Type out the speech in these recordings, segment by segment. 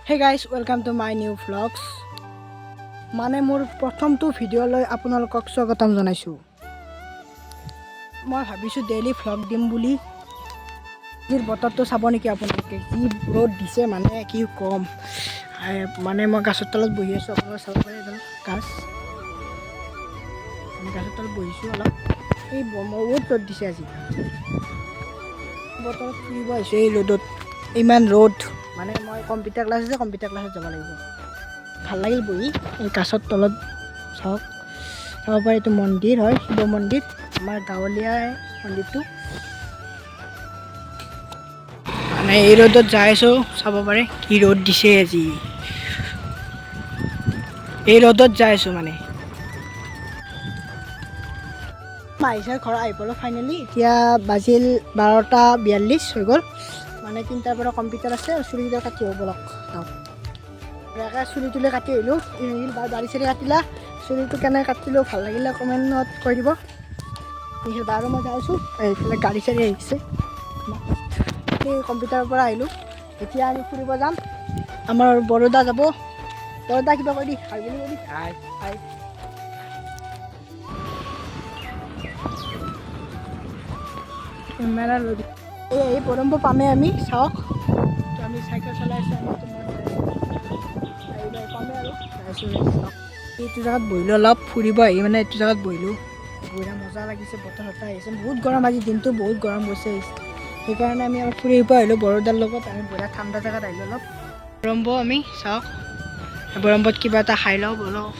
Hey guys, welcome to my new vlogs. মানে মোৰ প্ৰথমটো ভিডিঅ' লৈ আপোনালোকক স্বাগতম জনাইছোঁ। মই ভাবিছোঁ ডেইলি ভ্লগ দিম বুলি। আজিৰ বতৰটো চাব নেকি আপোনালোকে? কি ৰ'দ দিছে মানে কি কম। মানে মই গাছৰ তলত বহি আছোঁ, আপোনালোকে চাব পাৰে এডাল গাছ। আমি গাছৰ তলত বহিছোঁ অলপ। এই বহুত ৰ'দ দিছে আজি। বতৰত ফুৰিব আহিছোঁ এই ৰ'দত। ইমান ৰ'দ মানে মই কম্পিউটাৰ ক্লাছত যাব লাগিব। ভাল লাগিল বহি এই গাছৰ তলত। চাব পাৰে এইটো মন্দিৰ হয়, শিৱ মন্দিৰ, আমাৰ গাঁৱলীয়া মন্দিৰটো। মানে এই ৰ'দত যাই আছোঁ, চাব পাৰে কি ৰ'দ দিছে আজি। এই ৰ'দত যাই আছোঁ মানে মাইচাৰ ঘৰ আহি পালোঁ ফাইনেলি। এতিয়া বাজিল 12:42 হৈ গ'ল। মানে 3টাৰ পৰা কম্পিউটাৰ আছে, চুলিকেইটা কাটি হ'ব লওক চাওক। চুলি তুলি কাটি আহিলোঁ। দাড়ি চাড়ি কাটিলা, চুলিটো কেনেকৈ কাটিলোঁ ভাল লাগিলে কমেণ্টত কৈ দিব। বাৰু মই যাই আছোঁ, এইফালে গাড়ী চাড়ি আহিছে। এই কম্পিউটাৰৰ পৰা আহিলোঁ, এতিয়া আমি ফুৰিব যাম। আমাৰ বৰোদা যাব। বৰোদা কিবা কৈ দি হাই বুলি কৈ দি। হাই হাই কেমেৰা লৈ এই পৰম্প পামেই আমি চাওক। আমি চাইকেল চলাই আছোঁ, আমি পামেই আৰু এইটো জেগাত বহিলোঁ, অলপ ফুৰিব আহি মানে এইটো জেগাত বহিলোঁ। বঢ়িয়া মজা লাগিছে, বতাহ চতাহ আহিছে। বহুত গৰম আজি দিনটো, বহুত গৰম গৈছে। সেইকাৰণে আমি অলপ ফুৰিব আহিলোঁ বৰোদাৰ লগত। আমি বঢ়িয়া ঠাণ্ডা জেগাত আহিলোঁ অলপ। বৰম্প আমি চাওক, বৰম্পত কিবা এটা খাই লওঁ ব'লক।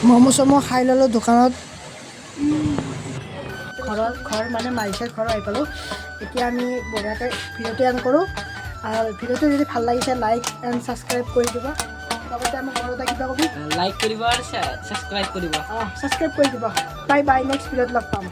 ম'ম' চম' খাই ল'লোঁ দোকানত। ঘৰ মানে মাৰিছে ঘৰ আহি পালোঁ। এতিয়া আমি বঢ়িয়াকৈ ভিডিঅ'টো এণ্ড কৰোঁ। আৰু ভিডিঅ'টো যদি ভাল লাগিছে লাইক এণ্ড ছাবস্ক্ৰাইব কৰি দিব। লগতে আমি বৰোদা কিবা কবি লাইক কৰিব আৰু ছাবস্ক্ৰাইব কৰিব। ছাবস্ক্ৰাইব কৰি দিব। বাই বাই, নেক্সট ভিডিঅ'ত লগ পাম।